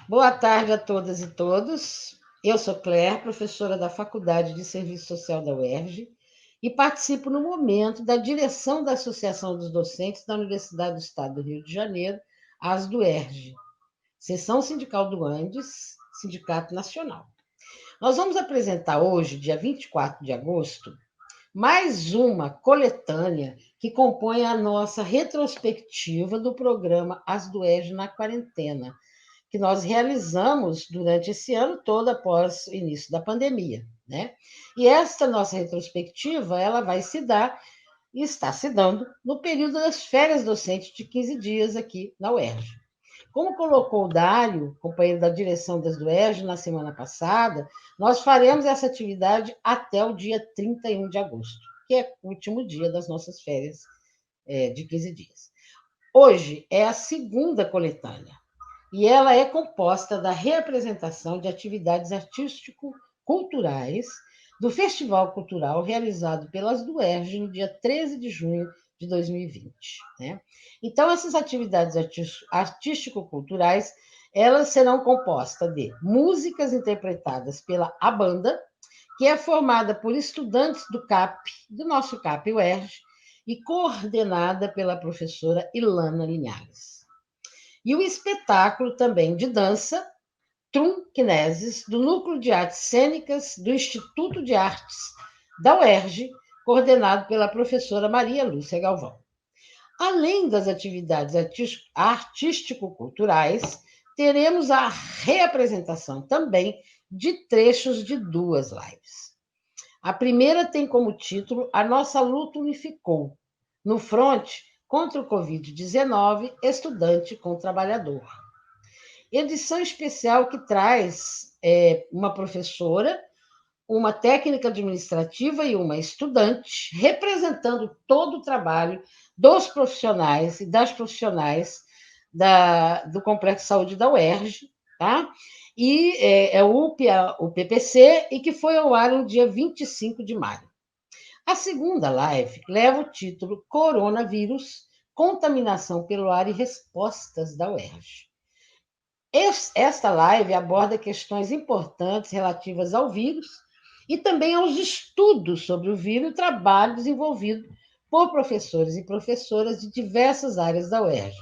Boa tarde a todas e todos. Eu sou Claire, professora da Faculdade de Serviço Social da UERJ, e participo no momento da direção da Associação dos Docentes da Universidade do Estado do Rio de Janeiro, ASDUERJ, Seção Sindical do Andes, Sindicato Nacional. Nós vamos apresentar hoje, dia 24 de agosto, mais uma coletânea que compõe a nossa retrospectiva do programa ASDUERJ na Quarentena, que nós realizamos durante esse ano todo após o início da pandemia, né? E esta nossa retrospectiva, ela vai se dar e está se dando no período das férias docentes de 15 dias aqui na UERJ. Como colocou o Dário, companheiro da direção das UERJ, na semana passada, nós faremos essa atividade até o dia 31 de agosto, que é o último dia das nossas férias de 15 dias. Hoje é a segunda coletânea, e ela é composta da reapresentação de atividades artístico-culturais do Festival Cultural realizado pelas DUERJ no dia 13 de junho de 2020. Né? Então, essas atividades artístico-culturais, elas serão compostas de músicas interpretadas pela A Banda, que é formada por estudantes do CAP, do nosso CAP UERJ, e coordenada pela professora Ilana Linhares. E o espetáculo também de dança, Trum Kinesis, do Núcleo de Artes Cênicas do Instituto de Artes da UERJ, coordenado pela professora Maria Lúcia Galvão. Além das atividades artístico-culturais, teremos a reapresentação também de trechos de duas lives. A primeira tem como título A Nossa Luta Unificou, no fronte contra o Covid-19, estudante com trabalhador. Edição especial que traz uma professora, uma técnica administrativa e uma estudante, representando todo o trabalho dos profissionais e das profissionais do Complexo de Saúde da UERJ, tá? E é o PPC, e que foi ao ar no dia 25 de maio. A segunda live leva o título Coronavírus, Contaminação pelo Ar e Respostas da UERJ. Esta live aborda questões importantes relativas ao vírus e também aos estudos sobre o vírus e trabalho desenvolvido por professores e professoras de diversas áreas da UERJ.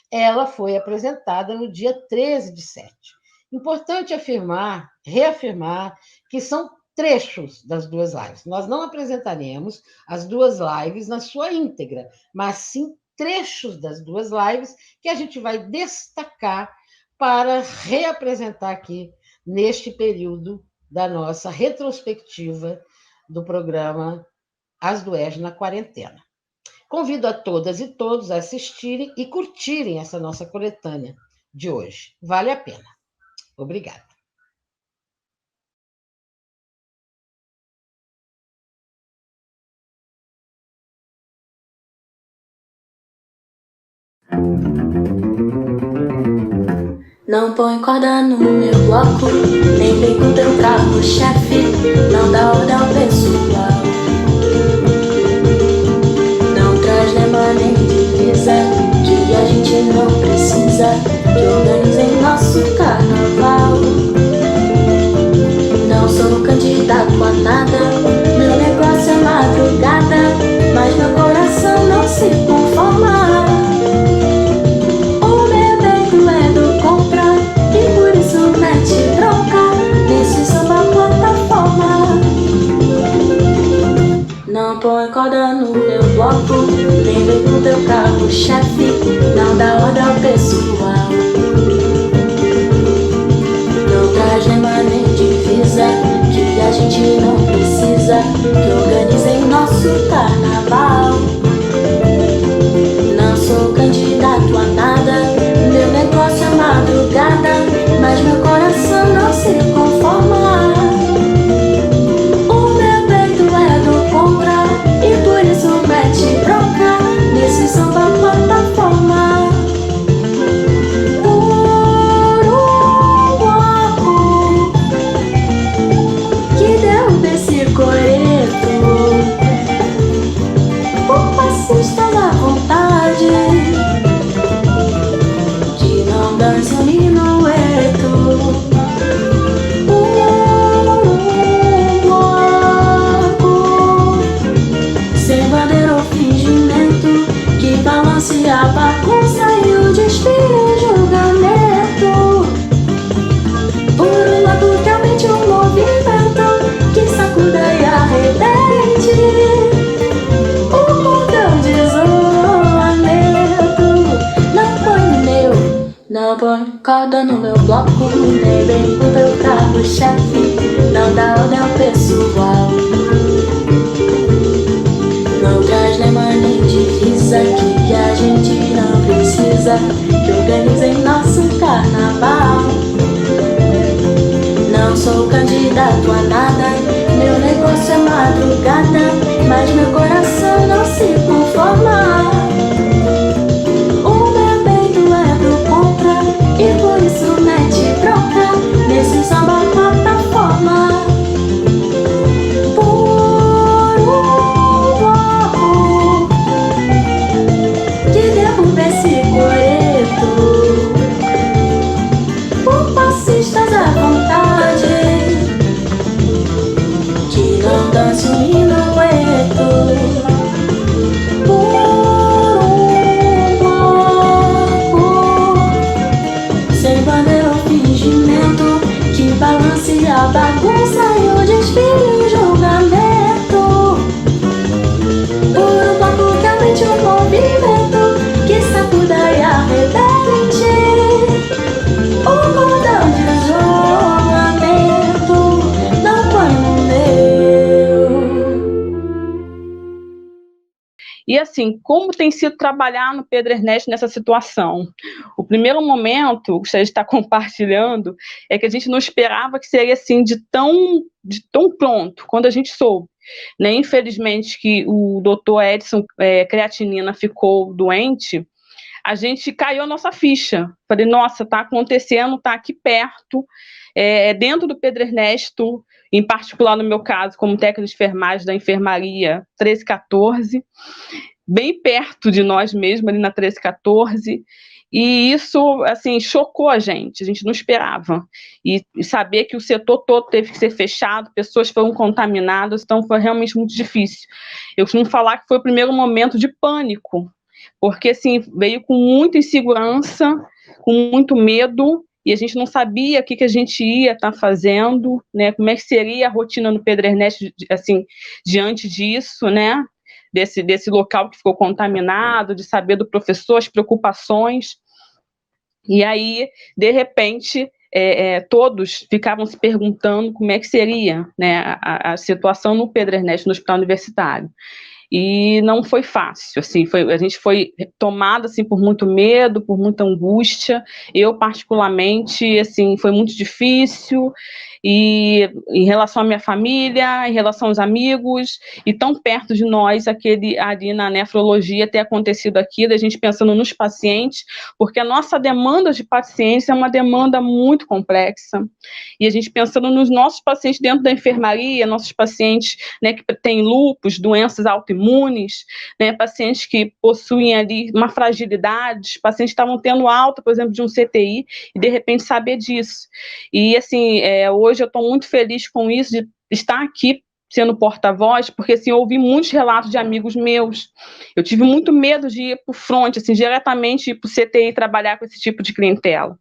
Ela foi apresentada no dia 13 de 7. Importante reafirmar que são trechos das duas lives. Nós não apresentaremos as duas lives na sua íntegra, mas sim trechos das duas lives que a gente vai destacar para reapresentar aqui neste período da nossa retrospectiva do programa ASDUERJ na Quarentena. Convido a todas e todos a assistirem e curtirem essa nossa coletânea de hoje. Vale a pena. Obrigada. Não põe corda no meu bloco, nem vem com teu trago, chefe. Não dá ordem ao pessoal. Não traz lema nem divisa, que a gente não precisa, que organizem nosso carnaval. Não sou candidato a nada, meu negócio é madrugada, mas meu coração não se conforma. Não põe corda no meu bloco, nem vem com teu carro, chefe. Não dá ordem ao pessoal. Não traz lema nem divisa, que a gente não precisa, que organizem nosso carnaval. Não sou candidato a nada, meu negócio é madrugada, mas meu coração não se conforma. E por isso mete bronca nesse samba plataforma. no bloco, nem vem com teu carro-chefe, não dá ordem ao pessoal. Não traz nem mais nem divisa, que a gente não precisa, que organizem nosso carnaval. Não sou candidato a nada, meu negócio é madrugada, mas meu coração não se conforma. O meu peito é do contra, e por isso mete bronca nesse samba plataforma. Por um bloco que derruba esse coreto, por passistas à vontade, que não dance um minueto. Por um bloco sem bandeira ou fingimento, que balance a bagunça e o desfile e o julgamento. Por um bloco que aumente o movimento, que sacuda e arrebente o cordão de isolamento. Não põe no meu. E assim, como tem sido trabalhar no Pedro Ernesto nessa situação? O primeiro momento, gostaria de estar compartilhando, é que a gente não esperava que seria assim de tão pronto, quando a gente soube. Né? Infelizmente, que o doutor Edson Creatinina ficou doente, a gente caiu a nossa ficha. Falei, nossa, está acontecendo, está aqui perto, dentro do Pedro Ernesto, em particular no meu caso, como técnico de enfermagem da enfermaria 1314, bem perto de nós mesmos, ali na 1314, e isso, assim, chocou a gente não esperava. E saber que o setor todo teve que ser fechado, pessoas foram contaminadas, então foi realmente muito difícil. Eu costumo falar que foi o primeiro momento de pânico, porque, assim, veio com muita insegurança, com muito medo, e a gente não sabia o que a gente ia estar fazendo, né? Como é que seria a rotina no Pedro Ernesto, assim, diante disso, né? Desse local que ficou contaminado, de saber do professor, as preocupações. E aí, de repente, todos ficavam se perguntando como é que seria, né, a situação no Pedro Ernesto, no Hospital Universitário. E não foi fácil, assim, a gente foi tomada, assim, por muito medo, por muita angústia. Eu, particularmente, assim, foi muito difícil, e em relação à minha família, em relação aos amigos, e tão perto de nós, ali na nefrologia, ter acontecido aquilo, a gente pensando nos pacientes, porque a nossa demanda de pacientes é uma demanda muito complexa, e a gente pensando nos nossos pacientes dentro da enfermaria, nossos pacientes, né, que têm lúpus, doenças autoimunes, né, pacientes que possuem ali uma fragilidade, pacientes que estavam tendo alta, por exemplo, de um CTI, e de repente saber disso. E, assim, hoje eu estou muito feliz com isso, de estar aqui sendo porta-voz, porque, assim, eu ouvi muitos relatos de amigos meus. Eu tive muito medo de ir para o front, assim, diretamente ir para o CTI trabalhar com esse tipo de clientela.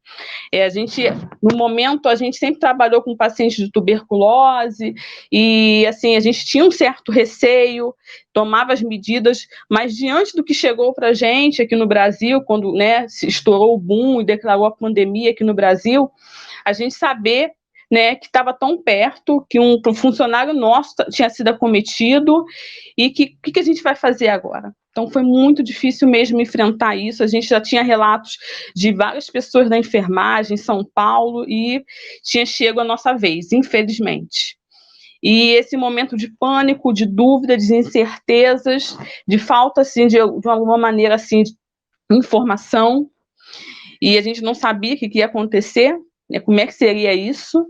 No momento, a gente sempre trabalhou com pacientes de tuberculose, e, assim, a gente tinha um certo receio, tomava as medidas, mas diante do que chegou para a gente aqui no Brasil, quando, né, se estourou o boom e declarou a pandemia aqui no Brasil, a gente saber, né, que estava tão perto, que um funcionário nosso tinha sido acometido, e que a gente vai fazer agora? Então, foi muito difícil mesmo enfrentar isso. A gente já tinha relatos de várias pessoas da enfermagem em São Paulo, e tinha chegado a nossa vez, infelizmente. E esse momento de pânico, de dúvida, de incertezas, de falta, assim, de alguma maneira, assim, de informação, e a gente não sabia o que ia acontecer, né, como é que seria isso.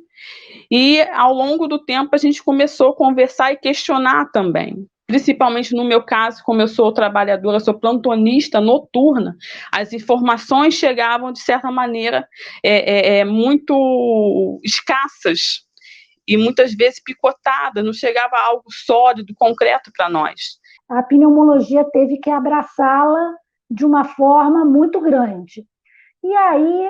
E, ao longo do tempo, a gente começou a conversar e questionar também. Principalmente no meu caso, como eu sou trabalhadora, sou plantonista noturna, as informações chegavam, de certa maneira, muito escassas e muitas vezes picotadas, não chegava algo sólido, concreto para nós. A pneumologia teve que abraçá-la de uma forma muito grande. E aí,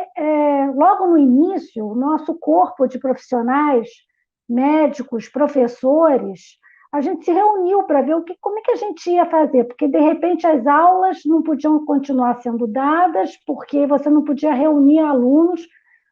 logo no início, o nosso corpo de profissionais, médicos, professores, a gente se reuniu para ver como é que a gente ia fazer, porque, de repente, as aulas não podiam continuar sendo dadas, porque você não podia reunir alunos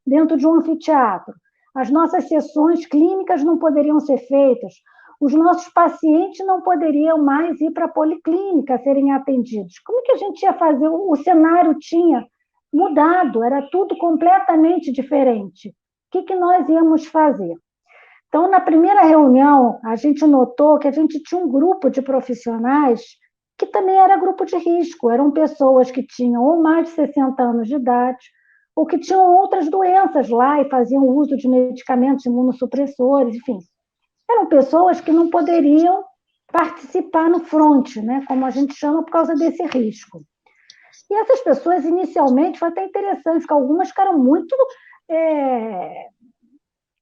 dentro de um anfiteatro. As nossas sessões clínicas não poderiam ser feitas. Os nossos pacientes não poderiam mais ir para a policlínica serem atendidos. Como que a gente ia fazer? O cenário tinha mudado, era tudo completamente diferente. O que nós íamos fazer? Então, na primeira reunião, a gente notou que a gente tinha um grupo de profissionais que também era grupo de risco, eram pessoas que tinham ou mais de 60 anos de idade, ou que tinham outras doenças lá e faziam uso de medicamentos imunossupressores, enfim. Eram pessoas que não poderiam participar no front, né, como a gente chama, por causa desse risco. E essas pessoas, inicialmente, foi até interessante, porque algumas ficaram muito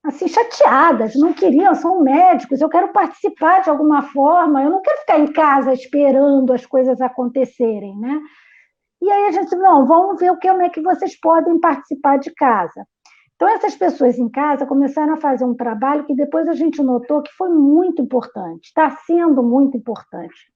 assim, chateadas, não queriam, são médicos, eu quero participar de alguma forma, eu não quero ficar em casa esperando as coisas acontecerem, né? E aí a gente disse, não, vamos ver como é que vocês podem participar de casa. Então, essas pessoas em casa começaram a fazer um trabalho que depois a gente notou que foi muito importante, está sendo muito importante.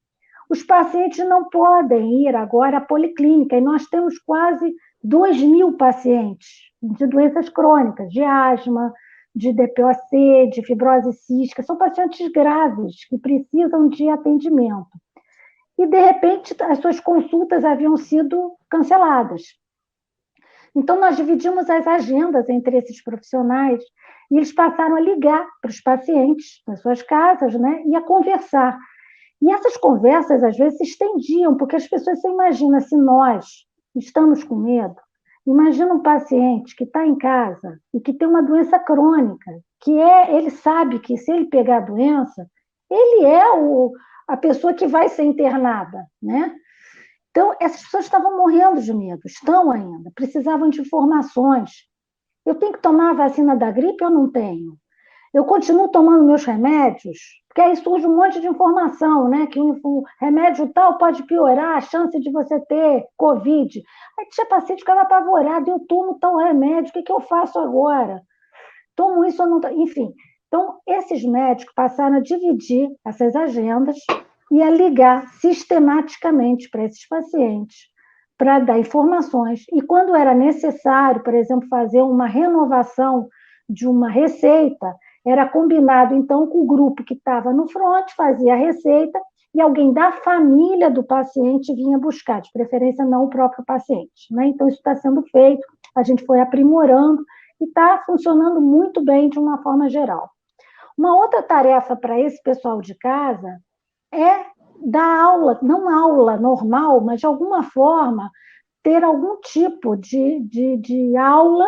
Os pacientes não podem ir agora à policlínica, e nós temos quase 2.000 pacientes de doenças crônicas, de asma, de DPOC, de fibrose cística, são pacientes graves que precisam de atendimento. E, de repente, as suas consultas haviam sido canceladas. Então, nós dividimos as agendas entre esses profissionais e eles passaram a ligar para os pacientes nas suas casas, né, e a conversar. E essas conversas, às vezes, se estendiam, porque as pessoas, você imagina, se nós estamos com medo, imagina um paciente que está em casa e que tem uma doença crônica, ele sabe que se ele pegar a doença, ele é a pessoa que vai ser internada, né? Então, essas pessoas estavam morrendo de medo, estão ainda, precisavam de informações. Eu tenho que tomar a vacina da gripe ou não tenho? Eu continuo tomando meus remédios? Porque aí surge um monte de informação, né? Que o remédio tal pode piorar a chance de você ter Covid. Aí tinha paciente que ficava apavorado, eu tomo tal remédio, o que eu faço agora? Tomo isso ou não tomo? Enfim, então esses médicos passaram a dividir essas agendas e a ligar sistematicamente para esses pacientes, para dar informações. E quando era necessário, por exemplo, fazer uma renovação de uma receita, era combinado, então, com o grupo que estava no front, fazia a receita, e alguém da família do paciente vinha buscar, de preferência não o próprio paciente, né? Então, isso está sendo feito, a gente foi aprimorando, e está funcionando muito bem de uma forma geral. Uma outra tarefa para esse pessoal de casa é dar aula, não aula normal, mas de alguma forma ter algum tipo de aula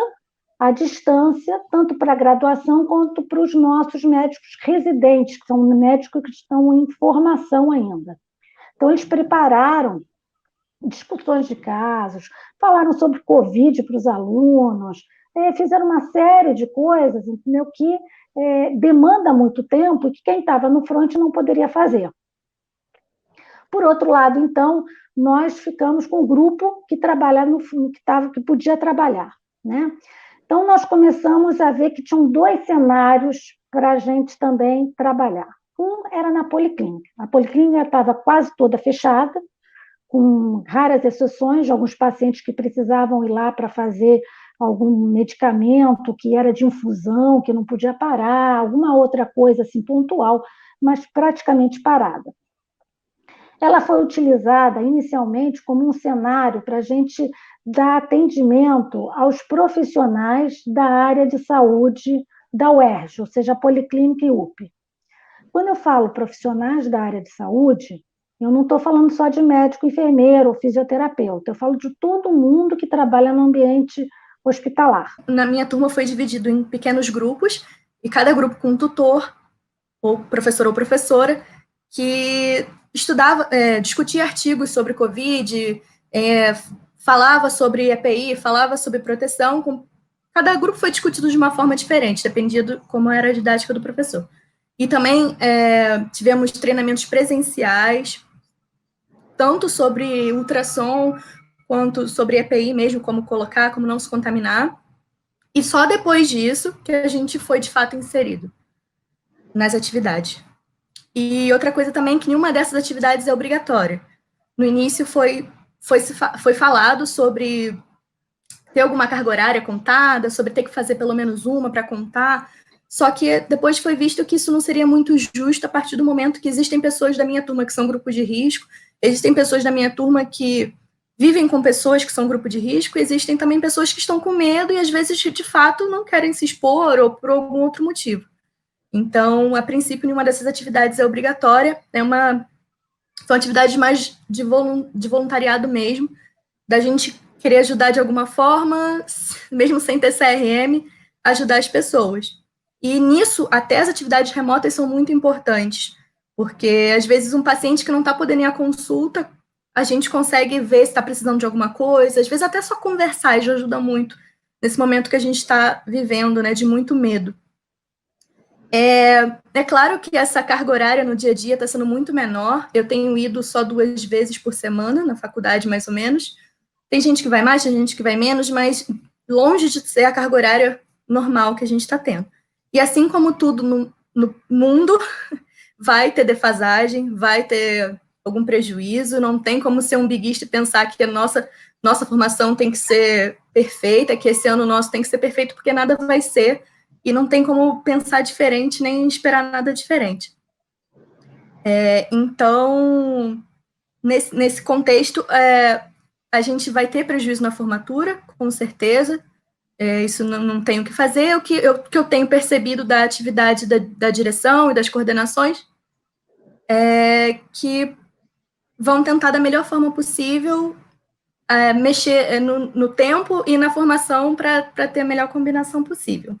à distância, tanto para a graduação quanto para os nossos médicos residentes, que são médicos que estão em formação ainda. Então, eles prepararam discussões de casos, falaram sobre Covid para os alunos, fizeram uma série de coisas, entendeu, que demanda muito tempo e que quem estava no front não poderia fazer. Por outro lado, então, nós ficamos com um grupo que trabalhava que podia trabalhar, né? Então, nós começamos a ver que tinham 2 cenários para a gente também trabalhar. Um era na policlínica. A policlínica estava quase toda fechada, com raras exceções de alguns pacientes que precisavam ir lá para fazer algum medicamento que era de infusão, que não podia parar, alguma outra coisa assim pontual, mas praticamente parada. Ela foi utilizada inicialmente como um cenário para a gente dar atendimento aos profissionais da área de saúde da UERJ, ou seja, Policlínica e UPE. Quando eu falo profissionais da área de saúde, eu não estou falando só de médico, enfermeiro ou fisioterapeuta, eu falo de todo mundo que trabalha no ambiente hospitalar. Na minha turma foi dividido em pequenos grupos, e cada grupo com um tutor, ou professor ou professora, que estudava, discutia artigos sobre Covid, falava sobre EPI, falava sobre proteção. Cada grupo foi discutido de uma forma diferente, dependia de como era a didática do professor. E também tivemos treinamentos presenciais, tanto sobre ultrassom, quanto sobre EPI mesmo, como colocar, como não se contaminar. E só depois disso que a gente foi, de fato, inserido nas atividades. E outra coisa também, que nenhuma dessas atividades é obrigatória. No início foi falado sobre ter alguma carga horária contada, sobre ter que fazer pelo menos uma para contar. Só que depois foi visto que isso não seria muito justo a partir do momento que existem pessoas da minha turma que são grupo de risco, existem pessoas da minha turma que vivem com pessoas que são grupo de risco, e existem também pessoas que estão com medo e às vezes, de fato, não querem se expor ou por algum outro motivo. Então, a princípio, nenhuma dessas atividades é obrigatória, são atividades mais de voluntariado mesmo, da gente querer ajudar de alguma forma, mesmo sem ter CRM, ajudar as pessoas. E nisso, até as atividades remotas são muito importantes, porque às vezes um paciente que não está podendo ir à consulta, a gente consegue ver se está precisando de alguma coisa, às vezes até só conversar já ajuda muito, nesse momento que a gente está vivendo, né, de muito medo. É claro que essa carga horária no dia a dia está sendo muito menor, eu tenho ido só 2 vezes por semana, na faculdade mais ou menos, tem gente que vai mais, tem gente que vai menos, mas longe de ser a carga horária normal que a gente está tendo. E assim como tudo no mundo, vai ter defasagem, vai ter algum prejuízo, não tem como ser um biguista e pensar que a nossa formação tem que ser perfeita, que esse ano nosso tem que ser perfeito, porque nada vai ser, e não tem como pensar diferente, nem esperar nada diferente. Então, nesse contexto, a gente vai ter prejuízo na formatura, com certeza, isso não tem o que fazer. O que eu tenho percebido da atividade da direção e das coordenações é que vão tentar da melhor forma possível mexer no tempo e na formação para ter a melhor combinação possível.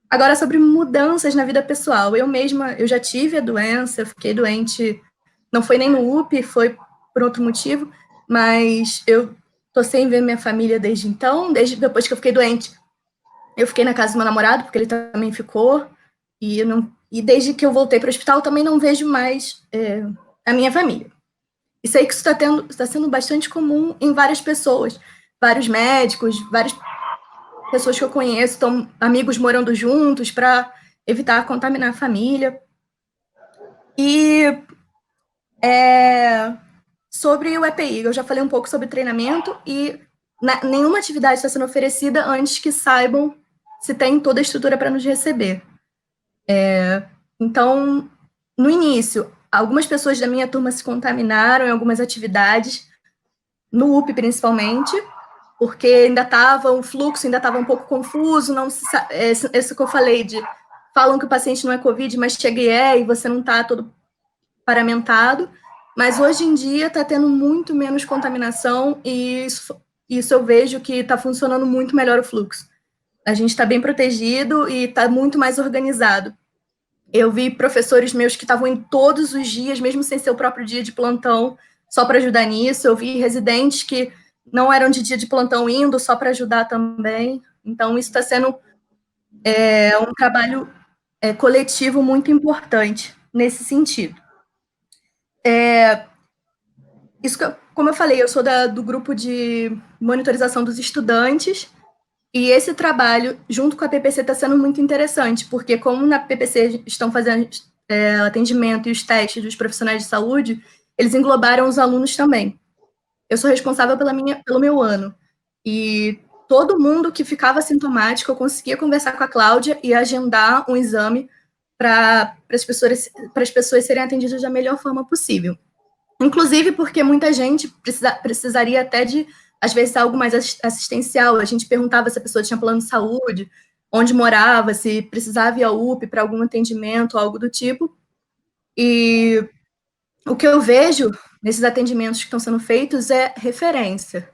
Agora, sobre mudanças na vida pessoal, eu já tive a doença, eu fiquei doente, não foi nem no UPI, foi por outro motivo, mas eu tô sem ver minha família desde então, desde depois que eu fiquei doente. Eu fiquei na casa do meu namorado, porque ele também ficou, e desde que eu voltei para o hospital, também não vejo mais a minha família. E sei que isso está sendo bastante comum em várias pessoas, vários médicos, várias pessoas que eu conheço, estão amigos morando juntos para evitar contaminar a família. E sobre o EPI, eu já falei um pouco sobre treinamento e nenhuma atividade está sendo oferecida antes que saibam se tem toda a estrutura para nos receber. Então, no início, algumas pessoas da minha turma se contaminaram em algumas atividades, no UPI principalmente, porque ainda estava, o fluxo ainda estava um pouco confuso, isso que eu falei, falam que o paciente não é Covid, mas chega e você não está todo paramentado, mas hoje em dia está tendo muito menos contaminação e isso eu vejo que está funcionando muito melhor o fluxo. A gente está bem protegido e está muito mais organizado. Eu vi professores meus que estavam indo todos os dias, mesmo sem ser o próprio dia de plantão, só para ajudar nisso. Eu vi residentes que não eram de dia de plantão indo só para ajudar também. Então, isso está sendo um trabalho coletivo muito importante nesse sentido. Como eu falei, eu sou do grupo de monitorização dos estudantes, e esse trabalho, junto com a PPC, está sendo muito interessante, porque como na PPC estão fazendo atendimento e os testes dos profissionais de saúde, eles englobaram os alunos também. Eu sou responsável pelo meu ano, e todo mundo que ficava sintomático, eu conseguia conversar com a Cláudia e agendar um exame para as pessoas serem atendidas da melhor forma possível. Inclusive porque muita gente precisaria até de, às vezes, algo mais assistencial. A gente perguntava se a pessoa tinha plano de saúde, onde morava, se precisava ir ao UPI para algum atendimento, algo do tipo. E o que eu vejo nesses atendimentos que estão sendo feitos é referência.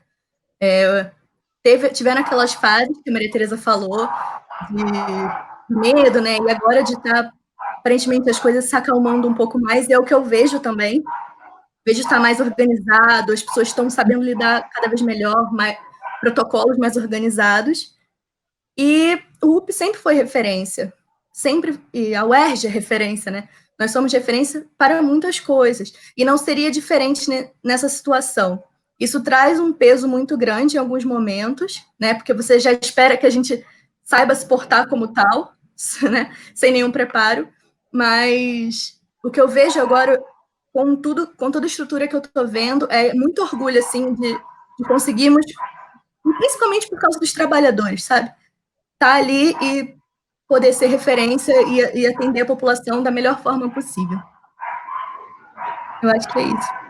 Tiveram aquelas fases que a Maria Tereza falou, de medo, né? E agora de estar, aparentemente, as coisas se acalmando um pouco mais, é o que eu vejo também. Vejo estar mais organizado, as pessoas estão sabendo lidar cada vez melhor, protocolos mais organizados. E o UPI sempre foi referência, sempre, e a UERJ é referência, né? Nós somos referência para muitas coisas, e não seria diferente nessa situação. Isso traz um peso muito grande em alguns momentos, né? Porque você já espera que a gente saiba se portar como tal, né? Sem nenhum preparo, mas o que eu vejo agora, com toda a estrutura que eu estou vendo, é muito orgulho, assim, de conseguirmos principalmente por causa dos trabalhadores, sabe? Tá ali e poder ser referência e atender a população da melhor forma possível. Eu acho que é isso.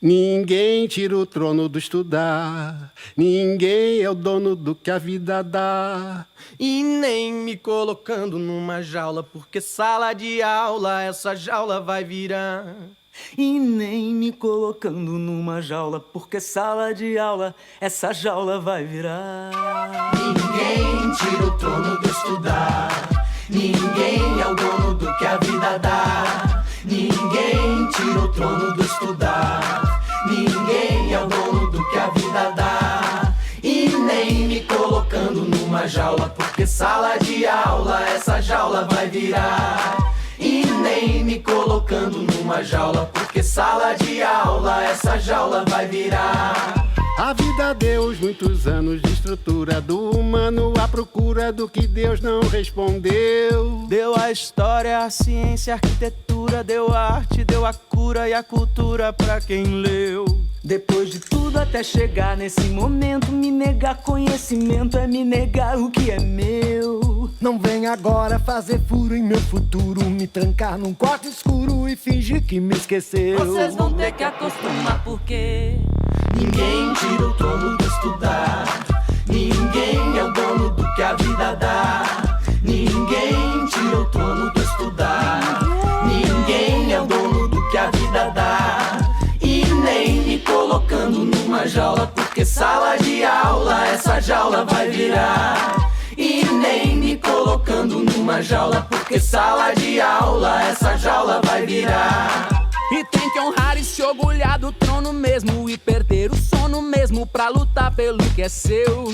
Ninguém tira o trono do estudar, ninguém é o dono do que a vida dá. E nem me colocando numa jaula, porque sala de aula essa jaula vai virar. E nem me colocando numa jaula, porque sala de aula essa jaula vai virar. Ninguém tira o trono do estudar, ninguém é o dono do que a vida dá. Ninguém tira o trono do estudar, ninguém é o dono do que a vida dá. E nem me colocando numa jaula, porque sala de aula essa jaula vai virar. E nem me colocando numa jaula, porque sala de aula essa jaula vai virar. A vida deu muitos anos de estrutura do humano à procura do que Deus não respondeu. Deu a história, a ciência, a arquitetura, deu a arte, deu a cura e a cultura pra quem leu. Depois de tudo até chegar nesse momento, me negar conhecimento é me negar o que é meu. Não vem agora fazer furo em meu futuro, me trancar num quarto escuro e fingir que me esqueceu. Vocês vão ter que acostumar porque ninguém tira o trono do estudar, ninguém é o dono do que a vida dá. Ninguém tira o trono do estudar, ninguém é o dono do que a vida dá. E nem me colocando numa jaula, porque sala de aula essa jaula vai virar. E nem me colocando numa jaula, porque sala de aula essa jaula vai virar. E tem que honrar e se orgulhar do trono mesmo e perder o sono mesmo pra lutar pelo que é seu.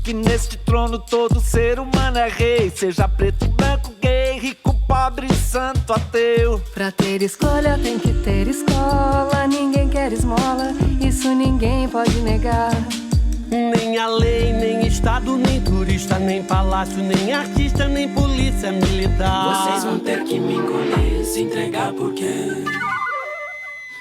Que neste trono todo ser humano é rei, seja preto, branco, gay, rico, pobre, santo, ateu. Pra ter escolha tem que ter escola, ninguém quer esmola, isso ninguém pode negar. Nem a lei, nem estado, nem turista, nem palácio, nem artista, nem polícia militar. Vocês vão ter que me encolher, se entregar porque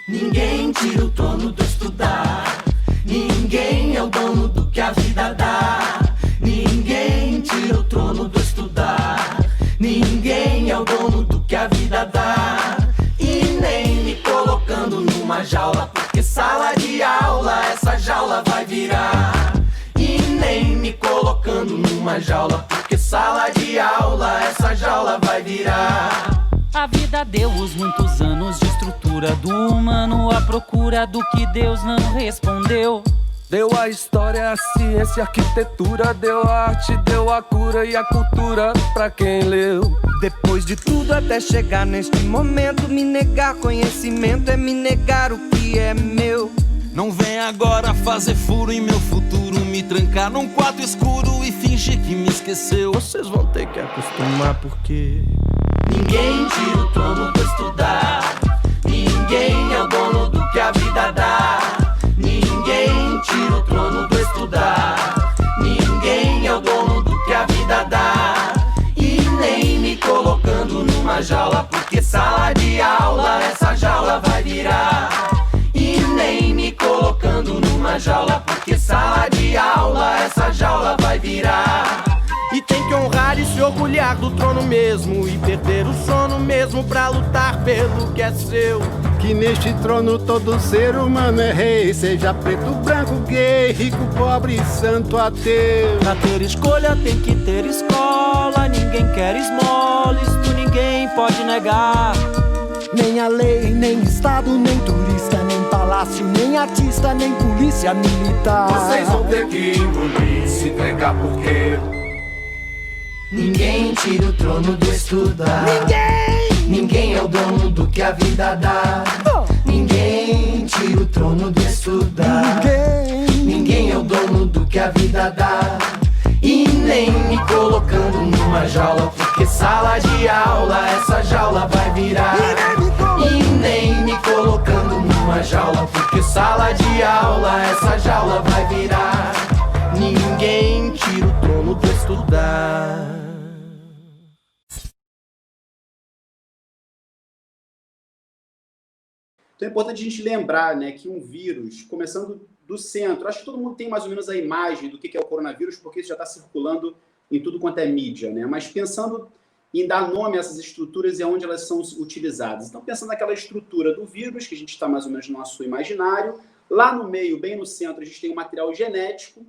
ninguém tira o trono do estudar, ninguém é o dono do que a vida dá. Ninguém tira o trono do estudar, ninguém é o dono do que a vida dá. E nem me colocando numa jaula, porque sala de aula essa jaula vai virar. E nem me colocando numa jaula, porque sala de aula essa jaula vai virar. a vida deu-os muitos anos de estrutura do humano à procura do que Deus não respondeu. Deu a história, a ciência, a arquitetura, deu a arte, deu a cura e a cultura pra quem leu. Depois de tudo até chegar neste momento, me negar conhecimento é me negar o que é meu. Não vem agora fazer furo em meu futuro, me trancar num quarto escuro e fingir que me esqueceu. Vocês vão ter que acostumar porque ninguém tira o trono do estudar, ninguém é o dono do que a vida dá. Ninguém tira o trono do estudar, ninguém é o dono do que a vida dá. E nem me colocando numa jaula, porque sala de aula essa jaula vai virar. E nem me colocando numa jaula, porque sala de aula essa jaula vai virar. E tem que honrar e se orgulhar do trono mesmo, e perder o sono mesmo pra lutar pelo que é seu. Que neste trono todo ser humano é rei, seja preto, branco, gay, rico, pobre, santo, ateu. Pra ter escolha tem que ter escola, ninguém quer esmola, isto ninguém pode negar. Nem a lei, nem estado, nem turista, nem palácio, nem artista, nem polícia militar. Vocês vão ter que engolir, se entregar porque ninguém tira o trono do estudar. Ninguém é o dono do que a vida dá. Ninguém tira o trono do estudar. Ninguém é o dono do que a vida dá. E nem me colocando numa jaula, porque sala de aula essa jaula vai virar. E nem me colocando numa jaula, porque sala de aula essa jaula vai virar. Ninguém tira o trono do estudar. Então é importante a gente lembrar, né, que um vírus, começando do centro. Acho que todo mundo tem mais ou menos a imagem do que é o coronavírus, porque isso já está circulando em tudo quanto é mídia, né? Mas pensando em dar nome a essas estruturas e onde elas são utilizadas. Então, pensando naquela estrutura do vírus, que a gente está mais ou menos no nosso imaginário, lá no meio, bem no centro, a gente tem o material genético,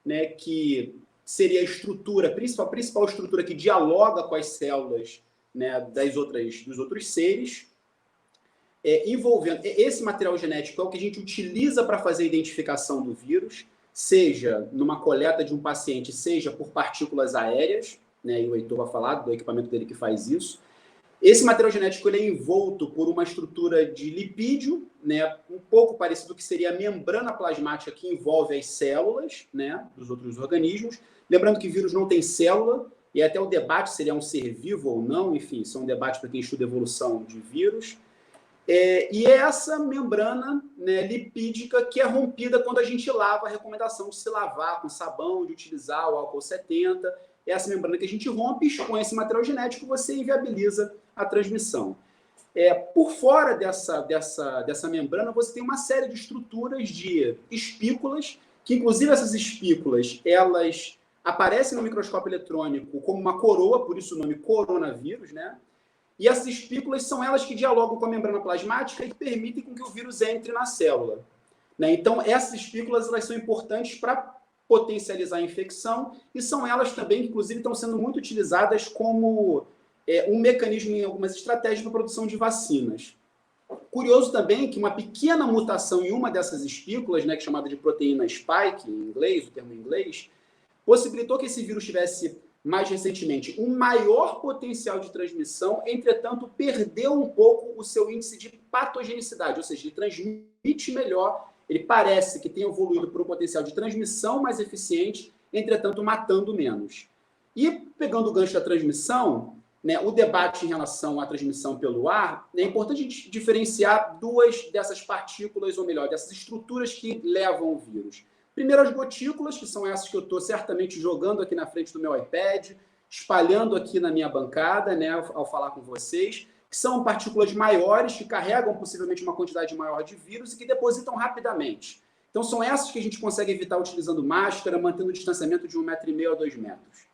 né, que seria a estrutura, a principal estrutura que dialoga com as células, né, dos outros seres, envolvendo... Esse material genético é o que a gente utiliza para fazer a identificação do vírus, seja numa coleta de um paciente, seja por partículas aéreas, né, e o Heitor vai falar do equipamento dele que faz isso. Esse material genético ele é envolto por uma estrutura de lipídio, né, um pouco parecido com o que seria a membrana plasmática que envolve as células, né, dos outros organismos. Lembrando que vírus não tem célula, e até o debate seria um ser vivo ou não, enfim, isso é um debate para quem estuda evolução de vírus. E é essa membrana, né, lipídica que é rompida quando a gente lava, a recomendação de se lavar com sabão, de utilizar o álcool 70, é essa membrana que a gente rompe, expõe esse material genético, você inviabiliza a transmissão. Por fora dessa membrana, você tem uma série de estruturas de espículas, que inclusive essas espículas, elas aparecem no microscópio eletrônico como uma coroa, por isso o nome coronavírus, né? E essas espículas são elas que dialogam com a membrana plasmática e que permitem com que o vírus entre na célula, né? Então, essas espículas elas são importantes para potencializar a infecção e são elas também que, inclusive, estão sendo muito utilizadas como um mecanismo em algumas estratégias para a produção de vacinas. Curioso também que uma pequena mutação em uma dessas espículas, né, que é chamada de proteína spike, em inglês, o termo em inglês, possibilitou que esse vírus tivesse, mais recentemente, um maior potencial de transmissão, entretanto, perdeu um pouco o seu índice de patogenicidade, ou seja, ele transmite melhor, ele parece que tem evoluído para um potencial de transmissão mais eficiente, entretanto, matando menos. E, pegando o gancho da transmissão, né, o debate em relação à transmissão pelo ar, é importante a gente diferenciar duas dessas partículas, ou melhor, dessas estruturas que levam o vírus. Primeiro, as gotículas, que são essas que eu estou certamente jogando aqui na frente do meu iPad, espalhando aqui na minha bancada, né, ao falar com vocês, que são partículas maiores, que carregam possivelmente uma quantidade maior de vírus e que depositam rapidamente. Então, são essas que a gente consegue evitar utilizando máscara, mantendo o distanciamento de 1,5 m a 2 metros.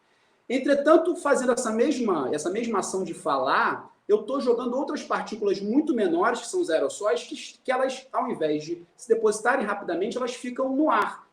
Entretanto, fazendo essa mesma ação de falar, eu estou jogando outras partículas muito menores, que são os aerossóis, que elas, ao invés de se depositarem rapidamente, elas ficam no ar.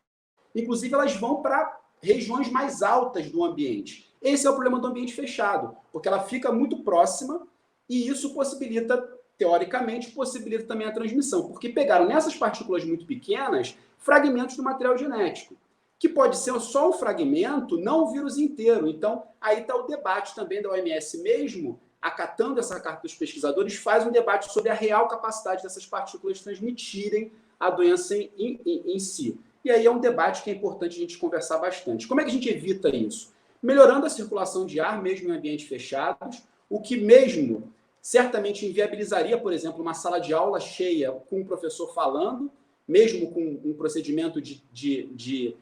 Inclusive, elas vão para regiões mais altas do ambiente. Esse é o problema do ambiente fechado, porque ela fica muito próxima e isso possibilita, teoricamente, possibilita também a transmissão, porque pegaram nessas partículas muito pequenas fragmentos do material genético, que pode ser só um fragmento, não o vírus inteiro. Então, aí está o debate também da OMS mesmo, acatando essa carta dos pesquisadores, faz um debate sobre a real capacidade dessas partículas transmitirem a doença em si. E aí é um debate que é importante a gente conversar bastante. Como é que a gente evita isso? Melhorando a circulação de ar, mesmo em ambientes fechados, o que mesmo certamente inviabilizaria, por exemplo, uma sala de aula cheia com o professor falando, mesmo com um procedimento de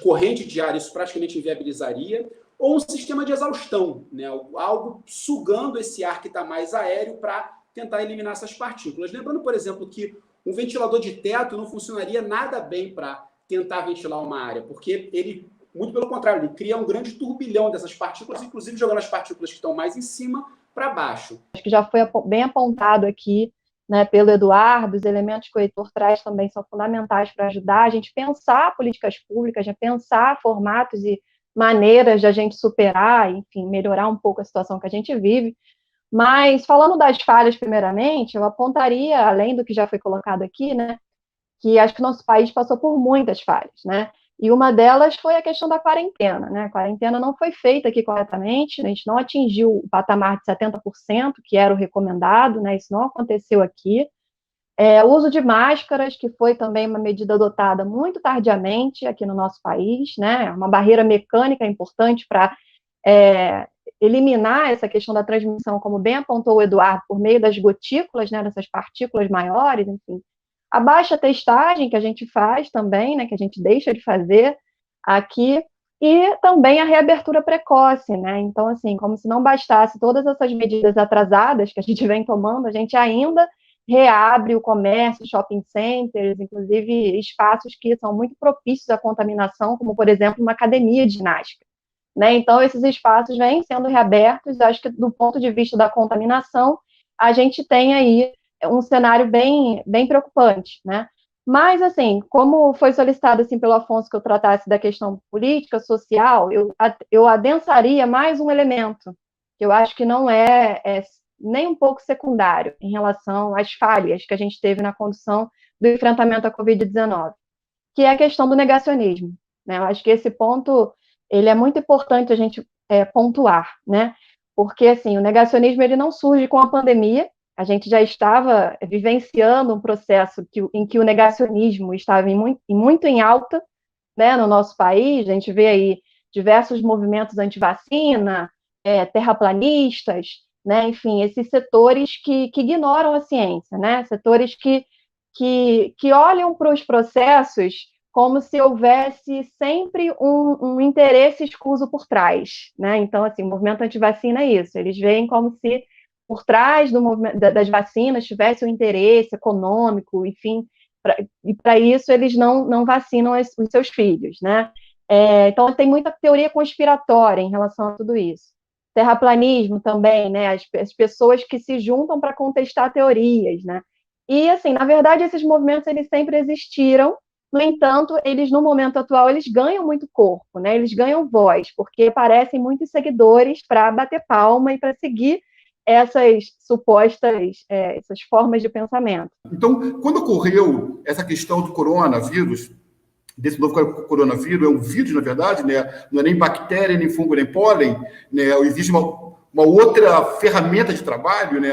corrente de ar, isso praticamente inviabilizaria, ou um sistema de exaustão, né? Algo sugando esse ar que está mais aéreo para tentar eliminar essas partículas. Lembrando, por exemplo, que um ventilador de teto não funcionaria nada bem para tentar ventilar uma área, porque ele, muito pelo contrário, ele cria um grande turbilhão dessas partículas, inclusive jogando as partículas que estão mais em cima para baixo. Acho que já foi bem apontado aqui, né, pelo Eduardo, os elementos que o Heitor traz também são fundamentais para ajudar a gente pensar políticas públicas, a pensar formatos e maneiras de a gente superar, enfim, melhorar um pouco a situação que a gente vive. Mas, falando das falhas, primeiramente, eu apontaria, além do que já foi colocado aqui, né, que acho que o nosso país passou por muitas falhas, né, e uma delas foi a questão da quarentena, né, a quarentena não foi feita aqui corretamente, a gente não atingiu o patamar de 70%, que era o recomendado, né, isso não aconteceu aqui. O uso de máscaras, que foi também uma medida adotada muito tardiamente aqui no nosso país, né, uma barreira mecânica importante para eliminar essa questão da transmissão, como bem apontou o Eduardo, por meio das gotículas, né, dessas partículas maiores, enfim. A baixa testagem que a gente faz também, né, que a gente deixa de fazer aqui, e também a reabertura precoce, né, então, assim, como se não bastasse todas essas medidas atrasadas que a gente vem tomando, a gente ainda reabre o comércio, shopping centers, inclusive espaços que são muito propícios à contaminação, como, por exemplo, uma academia de ginástica, né? Então, esses espaços vêm sendo reabertos. Acho que, do ponto de vista da contaminação, a gente tem aí um cenário bem preocupante, né? Mas, assim, como foi solicitado assim, pelo Afonso que eu tratasse da questão política, social, eu adensaria mais um elemento, que eu acho que não é nem um pouco secundário em relação às falhas que a gente teve na condução do enfrentamento à Covid-19, que é a questão do negacionismo, né? Eu acho que esse ponto ele é muito importante a gente pontuar, né? Porque, assim, o negacionismo ele não surge com a pandemia. A gente já estava vivenciando um processo em que o negacionismo estava muito em alta, né, no nosso país. A gente vê aí diversos movimentos anti-vacina, terraplanistas, né, enfim, esses setores que ignoram a ciência, né, setores que olham para os processos como se houvesse sempre um interesse escuso por trás, né? Então, assim, o movimento anti-vacina é isso. Eles veem como se por trás do movimento das vacinas tivesse um interesse econômico, enfim, e para isso eles não vacinam os seus filhos, né? Então tem muita teoria conspiratória em relação a tudo isso. Terraplanismo também, né? As pessoas que se juntam para contestar teorias, né? E, assim, na verdade, esses movimentos eles sempre existiram. No entanto, eles, no momento atual, eles ganham muito corpo, né? Eles ganham voz, porque aparecem muitos seguidores para bater palma e para seguir essas supostas, essas formas de pensamento. Então, quando ocorreu essa questão do coronavírus, desse novo coronavírus, é um vírus, na verdade, né? Não é nem bactéria, nem fungo, nem pólen, né? Existe uma outra ferramenta de trabalho, né?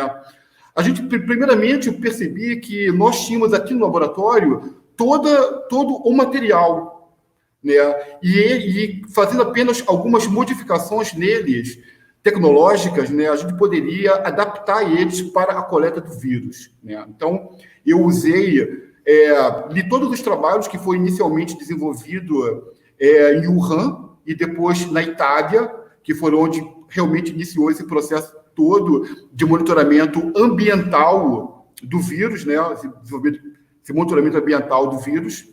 A gente, primeiramente, eu percebi que nós tínhamos aqui no laboratório todo o material, né? E fazendo apenas algumas modificações neles, tecnológicas, né, a gente poderia adaptar eles para a coleta do vírus, né? Então, eu li todos os trabalhos que foi inicialmente desenvolvido em Wuhan e depois na Itália, que foram onde realmente iniciou esse processo todo de monitoramento ambiental do vírus, né, esse monitoramento ambiental do vírus.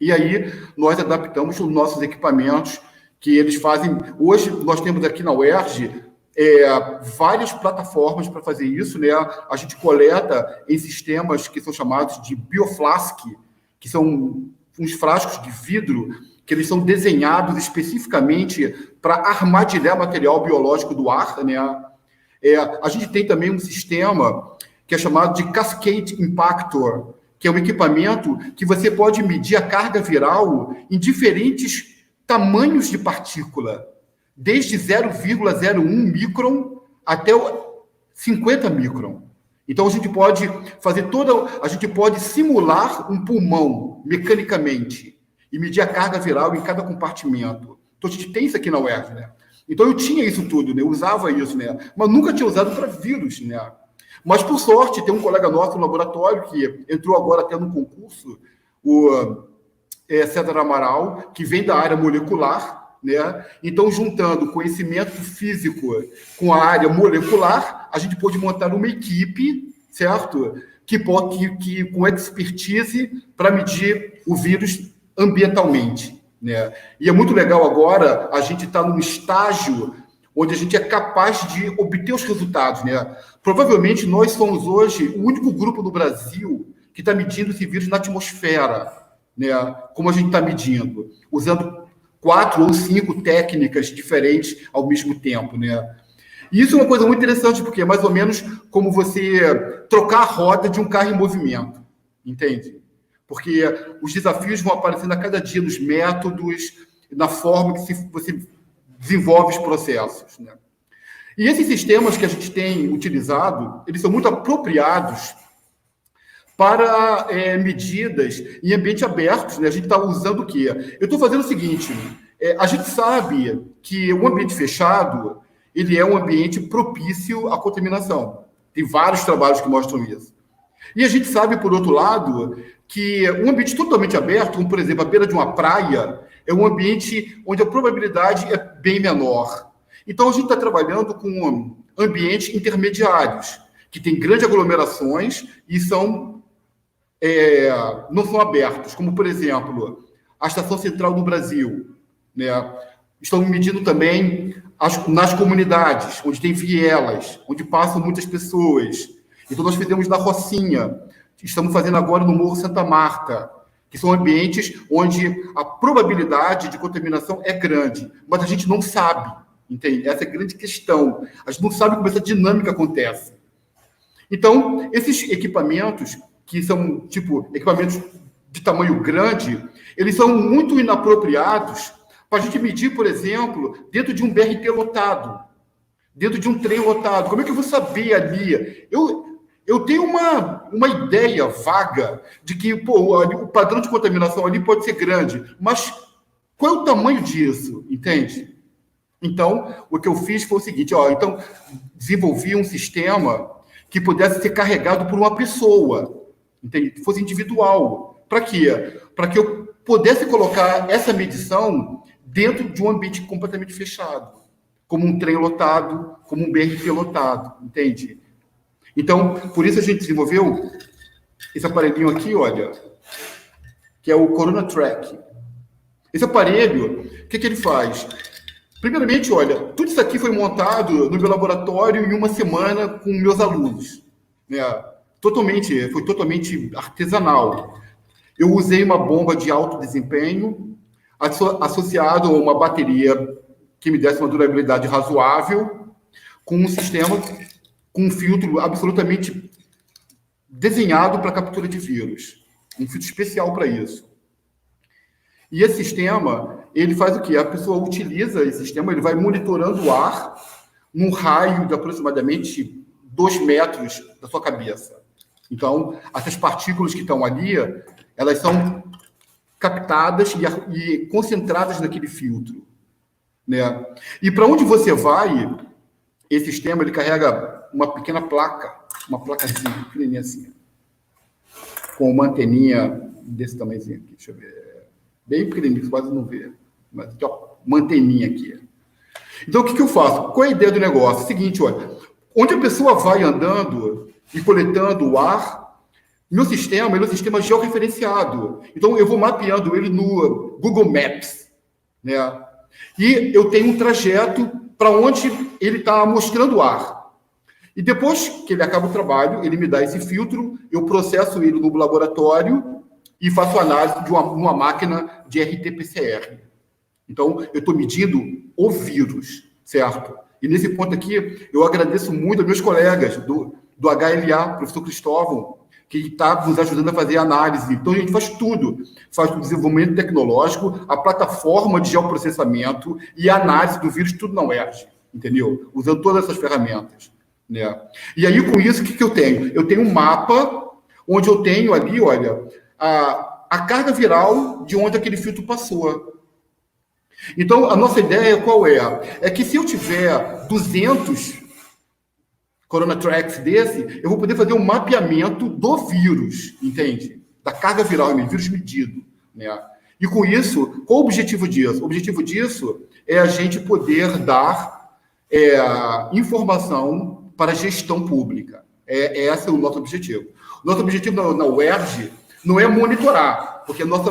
E aí nós adaptamos os nossos equipamentos que eles fazem. Hoje, nós temos aqui na UERJ várias plataformas para fazer isso, né? A gente coleta em sistemas que são chamados de bioflask, que são uns frascos de vidro que eles são desenhados especificamente para armadilhar material biológico do ar, né? A gente tem também um sistema que é chamado de Cascade Impactor, que é um equipamento que você pode medir a carga viral em diferentes tamanhos de partícula, desde 0,01 micron até 50 micron. Então, a gente pode simular um pulmão mecanicamente e medir a carga viral em cada compartimento. Então, a gente tem isso aqui na UERJ, né? Então, eu tinha isso tudo, né? Eu usava isso, né? Mas nunca tinha usado para vírus, né? Mas, por sorte, tem um colega nosso no laboratório que entrou agora até no concurso, o César Amaral, que vem da área molecular, né? Então, juntando conhecimento físico com a área molecular, a gente pôde montar uma equipe, certo? Que com expertise para medir o vírus ambientalmente, né? E é muito legal agora a gente estar num estágio onde a gente é capaz de obter os resultados, né? Provavelmente nós somos hoje o único grupo no Brasil que está medindo esse vírus na atmosfera, né? Como a gente está medindo, usando 4 ou 5 técnicas diferentes ao mesmo tempo, né? E isso é uma coisa muito interessante, porque é mais ou menos como você trocar a roda de um carro em movimento, entende? Porque os desafios vão aparecendo a cada dia nos métodos, na forma que você desenvolve os processos, né? E esses sistemas que a gente tem utilizado, eles são muito apropriados para medidas em ambiente aberto, né? A gente está usando o quê? Eu estou fazendo o seguinte, a gente sabe que o ambiente fechado, ele é um ambiente propício à contaminação. Tem vários trabalhos que mostram isso. E a gente sabe, por outro lado, que um ambiente totalmente aberto, como, por exemplo, a beira de uma praia, é um ambiente onde a probabilidade é bem menor. Então, a gente está trabalhando com ambientes intermediários, que têm grandes aglomerações e não são abertos, como, por exemplo, a Estação Central do Brasil, né? Estão medindo também nas comunidades, onde tem vielas, onde passam muitas pessoas. Então, nós fizemos na Rocinha, estamos fazendo agora no Morro Santa Marta, que são ambientes onde a probabilidade de contaminação é grande, mas a gente não sabe, entende? Essa é a grande questão. A gente não sabe como essa dinâmica acontece. Então, esses equipamentos, que são, tipo, equipamentos de tamanho grande, eles são muito inapropriados para a gente medir, por exemplo, dentro de um BRT lotado, dentro de um trem lotado. Como é que eu vou saber ali? Eu tenho uma ideia vaga de que o padrão de contaminação ali pode ser grande, mas qual é o tamanho disso, entende? Então, o que eu fiz foi o seguinte, então, desenvolvi um sistema que pudesse ser carregado por uma pessoa, entende? Que fosse individual. Para quê? Para que eu pudesse colocar essa medição dentro de um ambiente completamente fechado, como um trem lotado, como um BRT lotado, entende? Então, por isso a gente desenvolveu esse aparelhinho aqui, olha, que é o Corona Track. Esse aparelho, o que ele faz? Primeiramente, olha, tudo isso aqui foi montado no meu laboratório em uma semana com meus alunos, né? Foi totalmente artesanal. Eu usei uma bomba de alto desempenho associado a uma bateria que me desse uma durabilidade razoável, com um sistema, com um filtro absolutamente desenhado para captura de vírus. Um filtro especial para isso. E esse sistema, ele faz o quê? A pessoa utiliza esse sistema, ele vai monitorando o ar num raio de aproximadamente 2 metros da sua cabeça. Então, essas partículas que estão ali, elas são captadas e concentradas naquele filtro, né? E para onde você vai, esse sistema ele carrega uma pequena placa, uma placazinha pequenininha assim, com uma anteninha desse tamanhozinho aqui, deixa eu ver, bem pequenininho, você quase não vê, mas tem uma anteninha aqui. Então, o que eu faço? Qual é a ideia do negócio? É o seguinte, olha, onde a pessoa vai andando e coletando o ar, meu sistema ele é um sistema georreferenciado. Então, eu vou mapeando ele no Google Maps, né? E eu tenho um trajeto para onde ele está mostrando o ar. E depois que ele acaba o trabalho, ele me dá esse filtro, eu processo ele no laboratório e faço análise de uma máquina de RT-PCR. Então, eu estou medindo o vírus, certo? E nesse ponto aqui, eu agradeço muito aos meus colegas do HLA, professor Cristóvão, que está nos ajudando a fazer análise. Então, a gente faz tudo. Faz o desenvolvimento tecnológico, a plataforma de geoprocessamento e a análise do vírus, tudo na UERJ, entendeu? Usando todas essas ferramentas, né? E aí, com isso, o que eu tenho? Eu tenho um mapa onde eu tenho ali, olha, a carga viral de onde aquele filtro passou. Então, a nossa ideia qual é? É que se eu tiver 200 Corona Tracks desse, eu vou poder fazer um mapeamento do vírus, entende? Da carga viral, vírus medido, né? E com isso, qual o objetivo disso? O objetivo disso é a gente poder dar informação para a gestão pública. Esse é o nosso objetivo. Nosso objetivo na UERJ não é monitorar, porque nós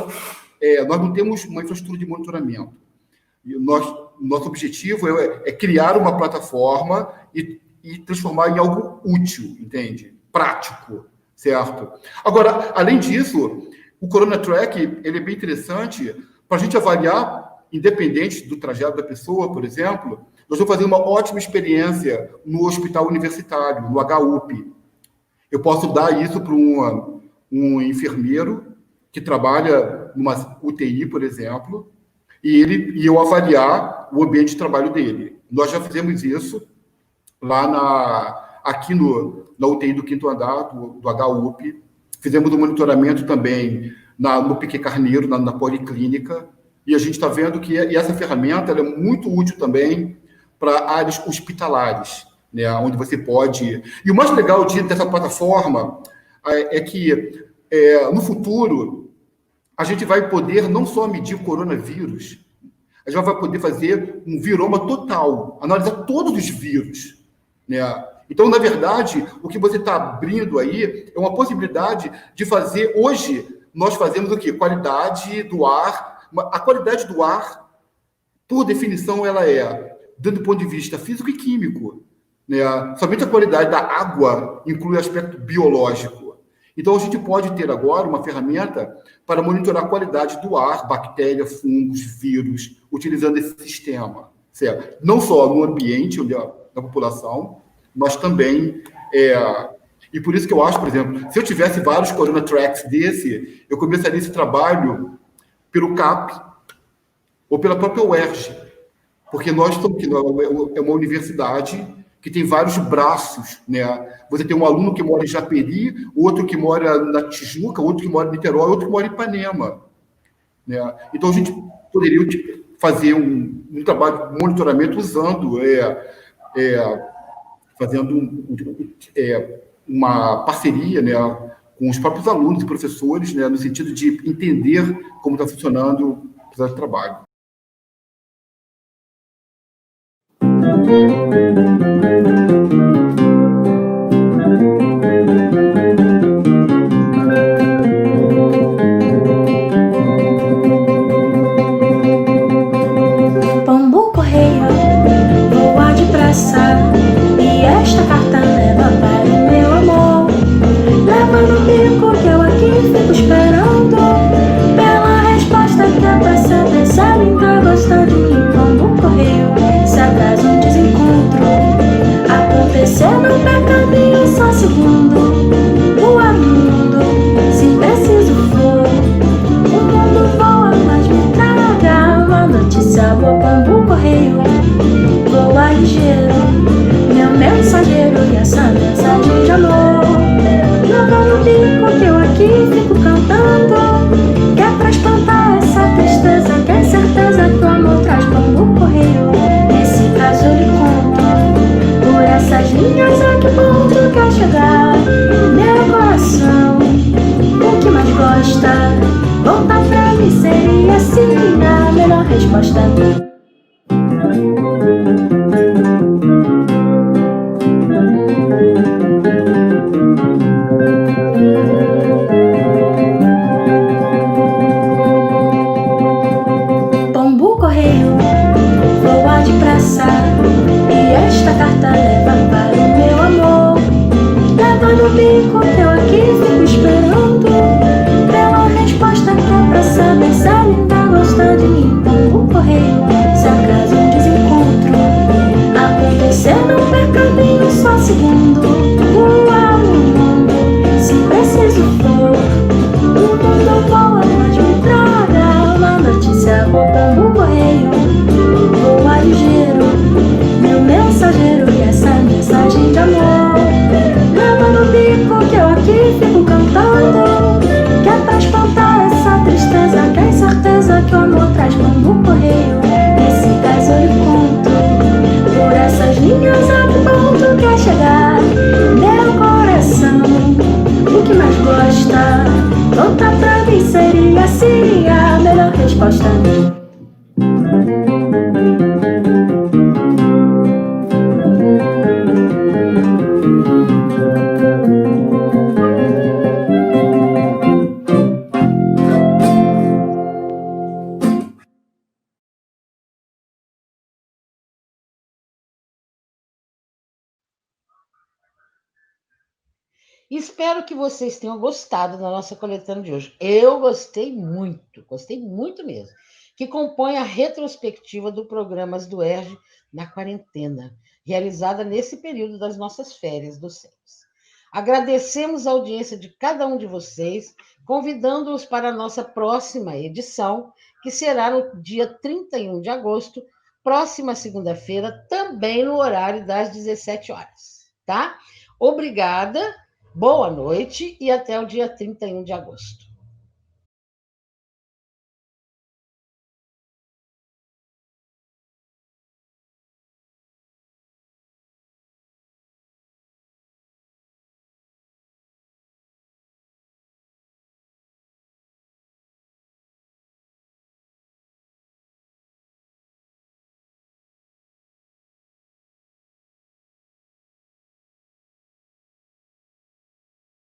não temos uma infraestrutura de monitoramento. E nosso objetivo é criar uma plataforma e transformar em algo útil, entende? Prático, certo? Agora, além disso, o Corona Track ele é bem interessante para a gente avaliar, independente do trajeto da pessoa, por exemplo, nós vamos fazer uma ótima experiência no hospital universitário, no HUP. Eu posso dar isso para um enfermeiro que trabalha numa UTI, por exemplo, e eu avaliar o ambiente de trabalho dele. Nós já fizemos isso lá aqui na UTI do 5º andar do HUP. Fizemos um monitoramento também no Piquet Carneiro, na Policlínica, e a gente está vendo que essa ferramenta ela é muito útil também para áreas hospitalares, né, onde você pode... E o mais legal dessa plataforma é que, no futuro, a gente vai poder não só medir o coronavírus, a gente vai poder fazer um viroma total, analisar todos os vírus, né? Então, na verdade, o que você está abrindo aí é uma possibilidade de fazer... Hoje, nós fazemos o quê? Qualidade do ar. A qualidade do ar, por definição, ela é, do ponto de vista físico e químico, né? Somente a qualidade da água inclui o aspecto biológico. Então, a gente pode ter agora uma ferramenta para monitorar a qualidade do ar, bactérias, fungos, vírus, utilizando esse sistema, certo? Não só no ambiente da população, mas também... E por isso que eu acho, por exemplo, se eu tivesse vários Corona Tracks desse, eu começaria esse trabalho pelo CAP ou pela própria UERJ, porque nós estamos aqui, é uma universidade que tem vários braços, né? Você tem um aluno que mora em Japeri, outro que mora na Tijuca, outro que mora em Niterói, outro que mora em Ipanema, né? Então, a gente poderia fazer um trabalho de monitoramento usando, fazendo uma parceria, né, com os próprios alunos e professores, né, no sentido de entender como está funcionando o processo de trabalho. Pombo correio voa depressa e esta carta leva para o meu amor. Leva no bico que eu aqui fico esperando pela resposta que é pra saber se ela ainda gosta de mim. Pombo correio, se acaso um desencontro acontecer, não perca nem só segundo. Voa no mundo, se preciso for. O mundo voa, mas me traga uma notícia boa. Pombo correio voa ligeiro, meu mensageiro, e essa mensagem de amor leva no bico que eu aqui fico cantando, que é pra espantar essa tristeza, que é certeza que o amor traz. Pombo correio, nesse caso eu lhe conto, por essas linhas a que ponto quer chegar meu coração. O que mais gosta, voltar pra mim seria assim a melhor resposta. Pombo correio voa depressa e esta carta leva para o meu amor. Leva no bico que eu aqui fico esperando pela resposta que é pra saber se ela ainda gosta de mim. Pombo correio, se acaso um desencontro acontecer, não perca nem um só segundo. Voa no mundo, se preciso for. O mundo voa, mas me traga uma notícia boa. Pombo correio voa ligeiro, meu mensageiro, e essa mensagem de amor leva no bico que eu aqui fico cantando, que é pra espantar essa tristeza, que é certeza que o amor traz. Pombo correio, nesse caso eu lhe conto, por essas linhas a que ponto quer chegar meu coração. O que mais gosta, volta pra mim seria assim a melhor resposta. Espero que vocês tenham gostado da nossa coletânea de hoje. Eu gostei muito mesmo, que compõe a retrospectiva do Programas do UERJ na quarentena, realizada nesse período das nossas férias docentes. Agradecemos a audiência de cada um de vocês, convidando-os para a nossa próxima edição, que será no dia 31 de agosto, próxima segunda-feira, também no horário das 17 horas, tá? Obrigada. Boa noite e até o dia 31 de agosto.